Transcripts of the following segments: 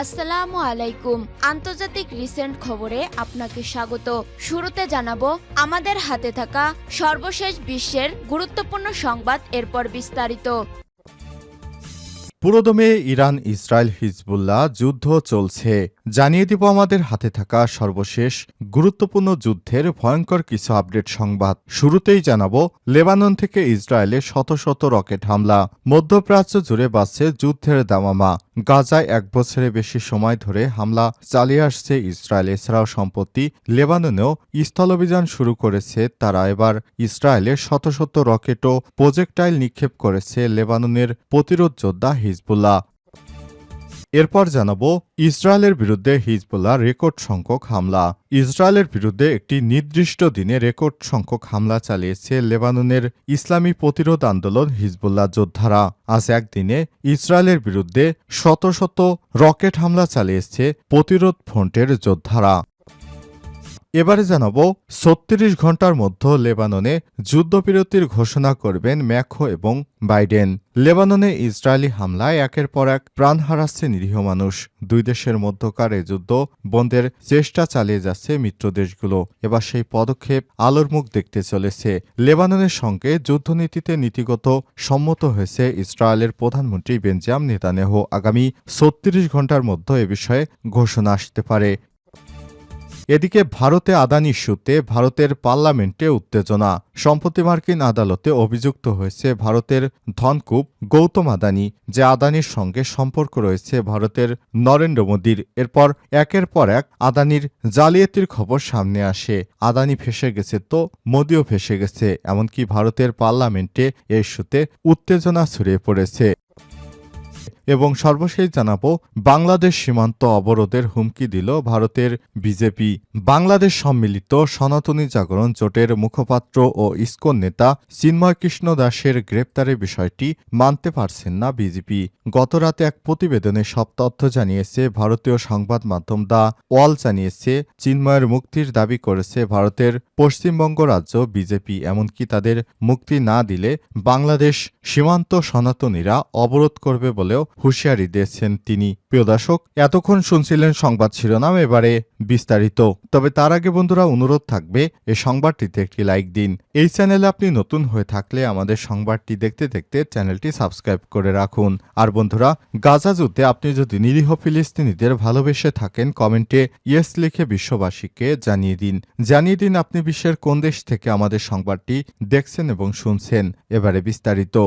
আসসালামু আলাইকুম। আন্তর্জাতিক রিসেন্ট খবরে আপনাকে স্বাগত। শুরুতে জানাবো আমাদের হাতে থাকা সর্বশেষ বিশ্বের গুরুত্বপূর্ণ সংবাদ, এরপর বিস্তারিত। পুরোদমে ইরান ইসরায়েল হিজবুল্লাহ যুদ্ধ চলছে। জানিয়ে দিব আমাদের হাতে থাকা সর্বশেষ গুরুত্বপূর্ণ যুদ্ধের ভয়ঙ্কর কিছু আপডেট সংবাদ। শুরুতেই জানাবো লেবানন থেকে ইসরায়েলে শত শত রকেট হামলা। মধ্যপ্রাচ্য জুড়ে বাড়ছে যুদ্ধের দামামা। গাজায় 1 বছরের বেশি সময় ধরে হামলা চালিয়ে আসছে ইসরায়েল। এছাড়াও সম্প্রতি লেবাননেও স্থলাভিযান শুরু করেছে তারা। এবার ইসরায়েলে শত শত রকেট ও প্রজেক্টাইল নিক্ষেপ করেছে লেবাননের প্রতিরোধ যোদ্ধা হিজবুল্লাহ। এরপর জানাবো ইসরায়েলের বিরুদ্ধে হিজবুল্লাহ রেকর্ড সংখ্যক হামলা। ইসরায়েলের বিরুদ্ধে একটি নির্দিষ্ট দিনে রেকর্ড সংখ্যক হামলা চালিয়েছে লেবাননের ইসলামী প্রতিরোধ আন্দোলন হিজবুল্লাহ যোদ্ধারা। আজ একদিনে ইসরায়েলের বিরুদ্ধে শত শত রকেট হামলা চালিয়েছে প্রতিরোধ ফ্রন্টের যোদ্ধারা। এবারে জানাবো ৩৬ ঘন্টার মধ্যে লেবাননে যুদ্ধবিরতির ঘোষণা করবেন ম্যাক্রো এবং বাইডেন। লেবাননে ইসরায়েলি হামলায় একের পর এক প্রাণ হারাচ্ছে নিরীহ মানুষ। দুই দেশের মধ্যকার এ যুদ্ধ বন্ধের চেষ্টা চালিয়ে যাচ্ছে মিত্র দেশগুলো। এবার সেই পদক্ষেপ আলোর মুখ দেখতে চলেছে। লেবাননের সঙ্গে যুদ্ধনীতিতে নীতিগত সম্মত হয়েছে ইসরায়েলের প্রধানমন্ত্রী বেঞ্জামিন নেতানিয়াহু। আগামী ৩৬ ঘন্টার মধ্যে এ বিষয়ে ঘোষণা আসতে পারে। এদিকে ভারতে আদানি ইস্যুতে ভারতের পার্লামেন্টে উত্তেজনা। সম্প্রতি মার্কিন আদালতে অভিযুক্ত হয়েছে ভারতের ধনকুব গৌতম আদানি, যে আদানির সঙ্গে সম্পর্ক রয়েছে ভারতের নরেন্দ্র মোদীর। এরপর একের পর এক আদানির জালিয়াতির খবর সামনে আসে। আদানি ফেঁসে গেছে তো মোদিও ফেঁসে গেছে। এমনকি ভারতের পার্লামেন্টে এই ইস্যুতে উত্তেজনা ছড়িয়ে পড়েছে। এবং সর্বশেষ জানাবো বাংলাদেশ সীমান্ত অবরোধের হুমকি দিল ভারতের বিজেপি। বাংলাদেশ সম্মিলিত সনাতনী জাগরণ জোটের মুখপাত্র ও ইসকন নেতা চিন্ময় কৃষ্ণ দাসের গ্রেপ্তারের বিষয়টি মানতে পারছেন না বিজেপি। গতরাতে এক প্রতিবেদনে সব তথ্য জানিয়েছে ভারতীয় সংবাদ মাধ্যম দ্য ওয়াল। জানিয়েছে চিন্ময়ের মুক্তির দাবি করেছে ভারতের পশ্চিমবঙ্গ রাজ্য বিজেপি। এমনকি তাদের মুক্তি না দিলে বাংলাদেশ সীমান্ত সনাতনীরা অবরোধ করবে বলেও হুঁশিয়ারি দিয়েছেন তিনি। প্রিয় দর্শক, এতক্ষণ শুনছিলেন সংবাদ শিরোনাম, এবারে বিস্তারিত। তবে তার আগে বন্ধুরা অনুরোধ থাকবে এই সংবাদটিতে একটি লাইক দিন। এই চ্যানেলে আপনি নতুন হয়ে থাকলে আমাদের সংবাদটি দেখতে দেখতে চ্যানেলটি সাবস্ক্রাইব করে রাখুন। আর বন্ধুরা, গাজা যুদ্ধে আপনি যদি নিরীহ ফিলিস্তিনিদের ভালোবেসে থাকেন, কমেন্টে ইয়েস লিখে বিশ্ববাসীকে জানিয়ে দিন আপনি বিশ্বের কোন দেশ থেকে আমাদের সংবাদটি দেখছেন এবং শুনছেন। এবারে বিস্তারিত।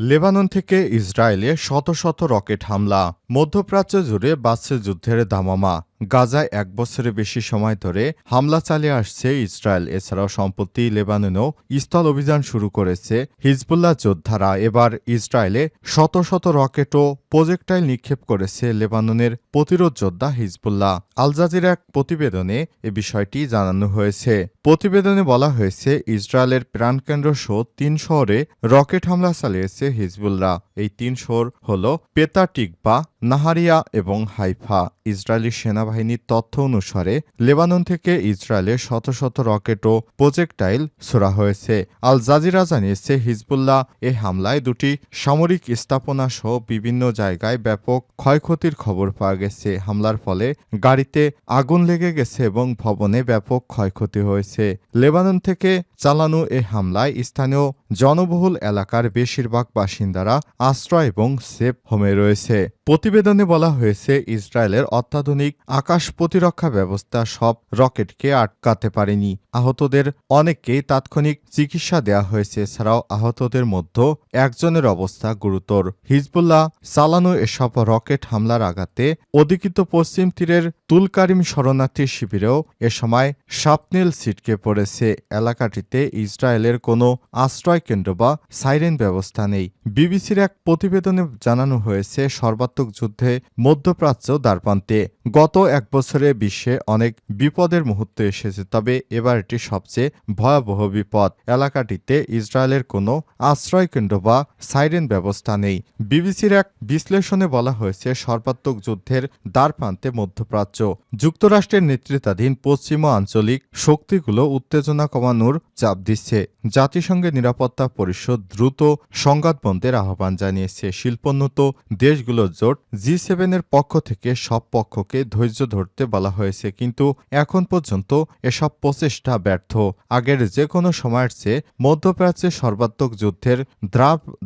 লেবানন থেকে ইসরায়েলে শত শত রকেট হামলা। মধ্যপ্রাচ্য জুড়ে বাড়ছে যুদ্ধের দামামা। গাজায় 1 বছরের বেশি সময় ধরে হামলা চালিয়ে আসছে ইসরায়েল। এছাড়াও সম্প্রতি লেবাননেও স্থল অভিযান শুরু করেছে হিজবুল্লাহ যোদ্ধারা। এবার ইসরায়েলে শত শত রকেট ও প্রজেক্টাইল নিক্ষেপ করেছে লেবাননের প্রতিরোধ যোদ্ধা হিজবুল্লাহ। আল জাজিরা এক প্রতিবেদনে এ বিষয়টি জানানো হয়েছে। প্রতিবেদনে বলা হয়েছে ইসরায়েলের প্রাণকেন্দ্র সহ 3 শহরে রকেট হামলা চালিয়েছে হিজবুল্লাহ। এই 3 শহর হল পেতা টিকবা, নাহারিয়া এবং হাইফা। ইসরায়েলি সেনাবাহিনীর তথ্য অনুসারে লেবানন থেকে ইসরায়েলে শত শত রকেট ও প্রজেক্টাইল ছোড়া হয়েছে। আল জাজিরা জানিয়েছে হিজবুল্লাহ এ হামলায় 2টি সামরিক স্থাপনা সহ বিভিন্ন জায়গায় ব্যাপক ক্ষয়ক্ষতির খবর পাওয়া গেছে। হামলার ফলে গাড়িতে আগুন লেগে গেছে এবং ভবনে ব্যাপক ক্ষয়ক্ষতি হয়েছে। লেবানন থেকে চালানো এ হামলায় স্থানীয় জনবহুল এলাকার বেশিরভাগ বাসিন্দারা আশ্রয় এবং সেফ হোমে রয়েছে। প্রতিবেদনে বলা হয়েছে ইসরায়েলের অত্যাধুনিক আকাশ প্রতিরক্ষা ব্যবস্থা সব রকেটকে আটকাতে পারেনি। আহতদের অনেককেই তাৎক্ষণিক চিকিৎসা দেওয়া হয়েছে। এছাড়াও আহতদের মধ্যে একজনের অবস্থা গুরুতর। হিজবুল্লাহ চালানো এসব রকেট হামলার আঘাতে অধিকৃত পশ্চিম তীরের তুলকারিম শরণার্থী শিবিরেও এ সময় শাপনেল ছিটকে পড়েছে। এলাকাটিতে ইসরায়েলের কোনো আশ্রয় কেন্দ্র বা সাইরেন ব্যবস্থা নেই। বিবিসির এক প্রতিবেদনে জানানো হয়েছে সর্বাত্মক যুদ্ধে মধ্যপ্রাচ্য দ্বারপ্রান্তে। গত এক বছরে বিশ্বে অনেক বিপদের মুহূর্ত এসেছে, তবে এবার এটি সবচেয়ে ভয়াবহ বিপদ। এলাকাটিতে ইসরায়েলের কোনো আশ্রয়কেন্দ্র বা সাইরেন ব্যবস্থা নেই। বিবিসির এক বিশ্লেষণে বলা হয়েছে, সর্বাত্মক যুদ্ধের দ্বারপ্রান্তে মধ্যপ্রাচ্য। যুক্তরাষ্ট্রের নেতৃত্বাধীন পশ্চিমা আঞ্চলিক শক্তিগুলো উত্তেজনা কমানোর চাপ দিচ্ছে। জাতিসংঘের নিরাপত্তা পরিষদ দ্রুত সংঘাত বন্ধের আহ্বান জানিয়েছে। শিল্পোন্নত দেশগুলোর জোট G7-এর পক্ষ থেকে সব পক্ষকে ধৈর্য ধরতে বলা হয়েছে, কিন্তু এখন পর্যন্ত এসব প্রচেষ্টা ব্যর্থ। আগের যে কোনো সময়ের চেয়ে মধ্যপ্রাচ্যে সর্বাত্মক যুদ্ধের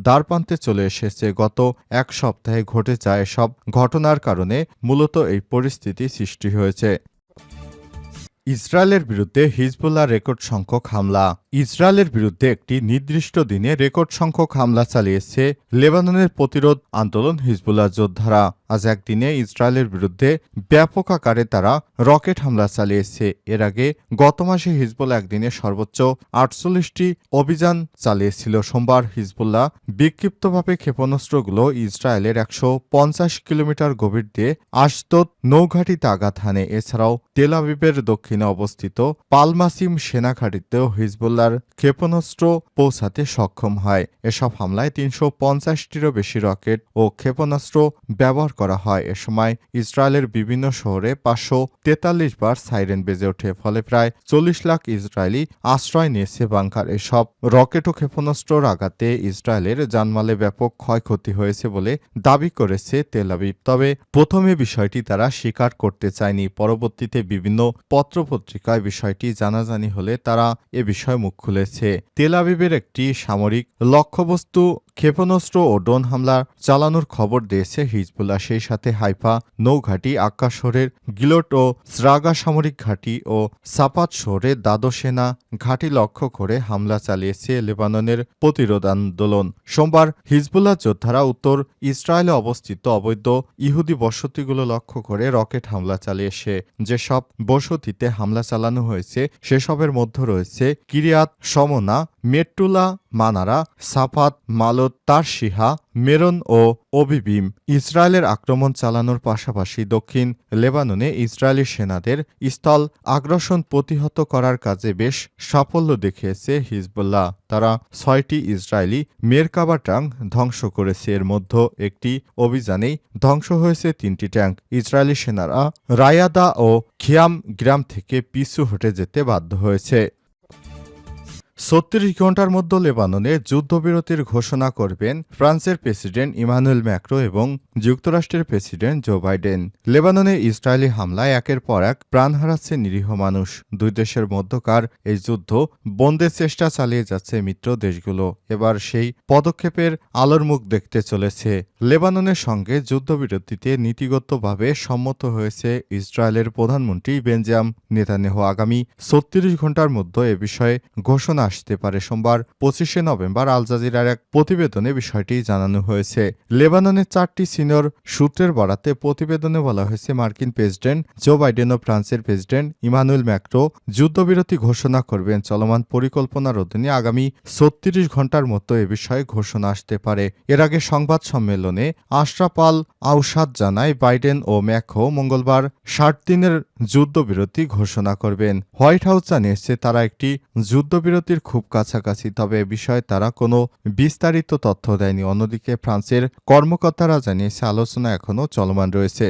দ্বারপ্রান্তে চলে এসেছে। গত এক সপ্তাহে ঘটে যায় এসব ঘটনার কারণে মূলত এই পরিস্থিতি সৃষ্টি হয়েছে। ইসরায়েলের বিরুদ্ধে হিজবুল্লাহর রেকর্ড সংখ্যক হামলা। ইসরায়েলের বিরুদ্ধে একটি নির্দিষ্ট দিনে রেকর্ড সংখ্যক হামলা চালিয়েছে লেবাননের প্রতিরোধ আন্দোলন হিজবুল্লাহ যোদ্ধারা। আজ একদিনে ইসরায়েলের বিরুদ্ধে ব্যাপক আকারে তারা রকেট হামলা চালিয়েছে। এর আগে গত মাসে হিজবুল্লাহ একদিনে সর্বোচ্চ 48টি অভিযান চালিয়েছিল। সোমবার হিজবুল্লাহ বিক্ষিপ্তভাবে ক্ষেপণাস্ত্রগুলো ইসরায়েলের 150 কিলোমিটার গভীর দিয়ে আশদোদ নৌঘাটিতে আঘাত হানে। এছাড়াও তেল আবিবের দক্ষিণে অবস্থিত পালমাসিম সেনাঘাটিতেও হিজবুল্লাহর ক্ষেপণাস্ত্র পৌঁছাতে সক্ষম হয়। এসব হামলায় 350টিরও বেশি রকেট ও ক্ষেপণাস্ত্র ব্যবহার করা হয়। এ সময় ইসরায়েলের বিভিন্ন শহরে 543 বার সাইরেন বেজে ওঠে। ফলে প্রায় 40 লাখ ইসরায়েলি আশ্রয় নিয়েছে বাংকার। এসব রকেট ও ক্ষেপণাস্ত্রর আঘাতে ইসরায়েলের জানমালে ব্যাপক ক্ষয়ক্ষতি হয়েছে বলে দাবি করেছে তেল আবিব। তবে প্রথমে বিষয়টি তারা স্বীকার করতে চায়নি। পরবর্তীতে বিভিন্ন পত্রপত্রিকায় বিষয়টি জানাজানি হলে তারা এ বিষয়ে মুখ খুলেছে। তেল আবিবের একটি সামরিক লক্ষ্যবস্তু ক্ষেপণাস্ত্র ও ড্রোন হামলা চালানোর খবর দিয়েছে হিজবুল্লাহ। সেই সাথে হাইফা নৌঘাটি, আক্কা শহরের গিলোট ও স্রাগা সামরিক ঘাঁটি ও সাপাত শহরের দাদো সেনা ঘাঁটি লক্ষ্য করে হামলা চালিয়েছে লেবাননের প্রতিরোধ আন্দোলন। সোমবার হিজবুল্লাহ যোদ্ধারা উত্তর ইসরায়েলে অবস্থিত অবৈধ ইহুদি বসতিগুলো লক্ষ্য করে রকেট হামলা চালিয়েছে। যেসব বসতিতে হামলা চালানো হয়েছে সেসবের মধ্যে রয়েছে কিরিয়াত সমনা, মেট্টুলা, মানারা, সাফাত, মালত, তারশিহা, মেরন ও অবিবিম। ইসরায়েলের আক্রমণ চালানোর পাশাপাশি দক্ষিণ লেবাননে ইসরায়েলি সেনাদের স্থল আগ্রাসন প্রতিহত করার কাজে বেশ সাফল্য দেখিয়েছে হিজবুল্লাহ। তারা 6টি ইসরায়েলি মেরকাবা ট্যাঙ্ক ধ্বংস করেছে। এর মধ্যে একটি অভিযানেই ধ্বংস হয়েছে 3টি ট্যাঙ্ক। ইসরায়েলি সেনারা রায়াদা ও খিয়াম গ্রাম থেকে পিছু হটে যেতে বাধ্য হয়েছে। 36 ঘণ্টার মধ্যে লেবাননে যুদ্ধবিরতির ঘোষণা করবেন ফ্রান্সের প্রেসিডেন্ট ইমানুয়েল ম্যাক্রো এবং যুক্তরাষ্ট্রের প্রেসিডেন্ট জো বাইডেন। লেবাননে ইসরায়েলি হামলায় একের পর এক প্রাণ হারাচ্ছে নিরীহ মানুষ। দুই দেশের মধ্যকার এই যুদ্ধ বন্ধের চেষ্টা চালিয়ে যাচ্ছে মিত্র দেশগুলো। এবার সেই পদক্ষেপের আলোর মুখ দেখতে চলেছে। লেবাননের সঙ্গে যুদ্ধবিরতিতে নীতিগতভাবে সম্মত হয়েছে ইসরায়েলের প্রধানমন্ত্রী বেঞ্জামিন নেতানিয়াহু। আগামী 36 ঘণ্টার মধ্যে এ বিষয়ে ঘোষণা আসতে পারে। সোমবার 25শে নভেম্বর আল জাজিরার এক প্রতিবেদনে বিষয়টি জানানো হয়েছে। লেবাননের 4টি সিনিয়র সূত্রের বরাতে প্রতিবেদনে বলা হয়েছে, মার্কিন প্রেসিডেন্ট জো বাইডেন ও ফ্রান্সের প্রেসিডেন্ট ইমানুয়েল ম্যাক্রো যুদ্ধবিরতি ঘোষণা করবেন। চলমান পরিকল্পনার অধীনে আগামী 36 ঘণ্টার মধ্যে এ বিষয়ে ঘোষণা আসতে পারে। এর আগে সংবাদ সম্মেলনে আশরাফ আল আউসাদ জানায়, বাইডেন ও ম্যাক্রো মঙ্গলবার 60 দিনের যুদ্ধবিরতি ঘোষণা করবেন। হোয়াইট হাউস জানিয়েছে তারা একটি যুদ্ধবিরতির খুব কাছাকাছি, তবে এ বিষয়ে তারা কোনো বিস্তারিত তথ্য দেয়নি। অন্যদিকে ফ্রান্সের কর্মকর্তারা জানিয়েছে আলোচনা এখনও চলমান রয়েছে।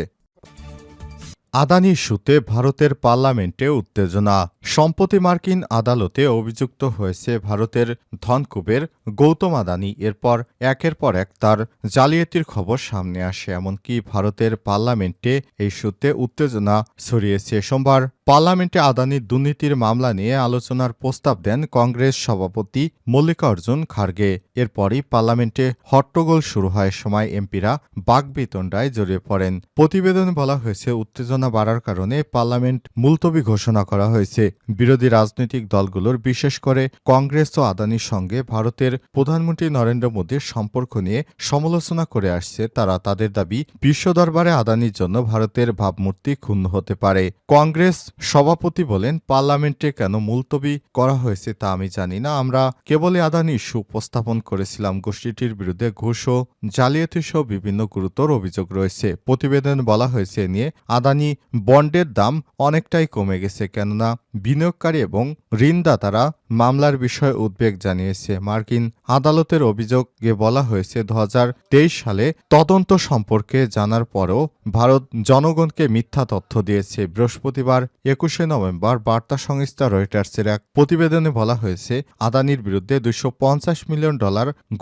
আদানি ইস্যুতে ভারতের পার্লামেন্টে উত্তেজনা। সম্প্রতি মার্কিন আদালতে অভিযুক্ত হয়েছে ভারতের ধনকুবের গৌতম আদানি। এরপর একের পর এক তার জালিয়াতির খবর সামনে আসে। এমনকি ভারতের পার্লামেন্টে এই ইস্যুতে উত্তেজনা ছড়িয়েছে। সোমবার পার্লামেন্টে আদানির দুর্নীতির মামলা নিয়ে আলোচনার প্রস্তাব দেন কংগ্রেস সভাপতি মল্লিকার্জুন খার্গে। এরপরই পার্লামেন্টে হট্টগোল শুরু হয়। সময় এমপিরা বাকবিতণ্ডায় জড়িয়ে পড়েন। প্রতিবেদনে বলা হয়েছে, উত্তেজনা বাড়ার কারণে পার্লামেন্ট মুলতবি ঘোষণা করা হয়েছে। বিরোধী রাজনৈতিক দলগুলোর, বিশেষ করে কংগ্রেস ও আদানির সঙ্গে ভারতের প্রধানমন্ত্রী নরেন্দ্র মোদীর সম্পর্ক নিয়ে সমালোচনা করে আসছে। তারা তাদের দাবি, বিশ্ব দরবারে আদানির জন্য ভারতের ভাবমূর্তি ক্ষুণ্ণ হতে পারে। কংগ্রেস সভাপতি বলেন, পার্লামেন্টে কেন মুলতবি করা হয়েছে তা আমি জানি না। আমরা কেবলই আদানি ইস্যু উপস্থাপন করেছিলাম। গোষ্ঠীটির বিরুদ্ধে ঘুষ ও জালিয়াতি সহ বিভিন্ন গুরুতর অভিযোগ রয়েছে। প্রতিবেদনে বলা হয়েছে নিয়ে আদানি বন্ডের দাম অনেকটাই কমে গেছে, কেননা বিনিয়োগকারী এবং ঋণদাতারা মামলার বিষয়ে উদ্বেগ জানিয়েছে। মার্কিন আদালতের অভিযোগে বলা হয়েছে 2023 সালে তদন্ত সম্পর্কে জানার পরও ভারত জনগণকে মিথ্যা তথ্য দিয়েছে। বৃহস্পতিবার 21 নভেম্বর বার্তা সংস্থা রয়টার্সের এক প্রতিবেদনে বলা হয়েছে, আদানির বিরুদ্ধে $250 মিলিয়ন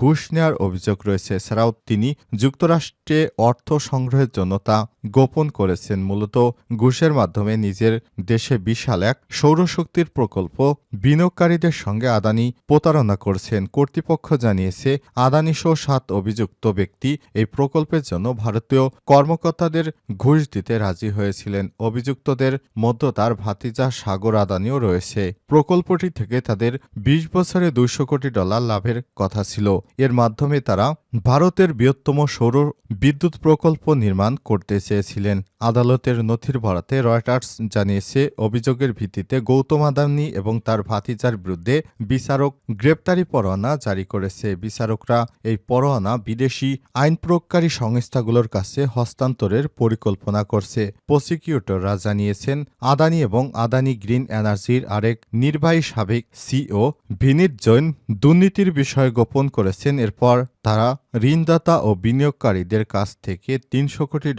ঘুষ নেওয়ার অভিযোগ রয়েছে। এছাড়াও তিনি যুক্তরাষ্ট্রে অর্থ সংগ্রহের জন্য তা গোপন করেছেন। মূলত ঘুষের মাধ্যমে নিজের দেশে বিশাল এক সৌরশক্তির প্রকল্প বিনিয়োগকারীদের সঙ্গে আদানি প্রতারণা করছেন। কর্তৃপক্ষ জানিয়েছে, আদানিসহ 7 অভিযুক্ত ব্যক্তি এই প্রকল্পের জন্য ভারতীয় কর্মকর্তাদের ঘুষ দিতে রাজি হয়েছিলেন। অভিযুক্তদের মধ্যে তার ভাতিজা সাগর আদানিও রয়েছে। প্রকল্পটি থেকে তাদের 20 বছরে $200 কোটি লাভের কথা ছিল। এর মাধ্যমে তারা ভারতের বৃহত্তম সৌর বিদ্যুৎ প্রকল্প নির্মাণ করতে চেয়েছিলেন। আদালতের নথির বরাতে রয়টার্স জানিয়েছে, অভিযোগের ভিত্তিতে গৌতম আদানি এবং তার ভাতিজার বিরুদ্ধে বিচারক গ্রেপ্তারি পরোয়ানা জারি করেছে। বিচারকরা এই পরোয়ানা বিদেশি আইন প্রয়োগকারী সংস্থাগুলোর কাছে হস্তান্তরের পরিকল্পনা করছে। প্রসিকিউটররা জানিয়েছেন, আদানি এবং আদানি গ্রিন এনার্জির আরেক নির্বাহী সাবেক সিও ভিনীত জৈন দুর্নীতির বিষয়ে গোপন করেছেন। এরপর তারা ঋণদাতা ও বিনিয়োগকারীদের কাছ থেকে $300 কোটি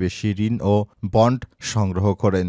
বেশি ঋণ ও বন্ড সংগ্রহ করেন।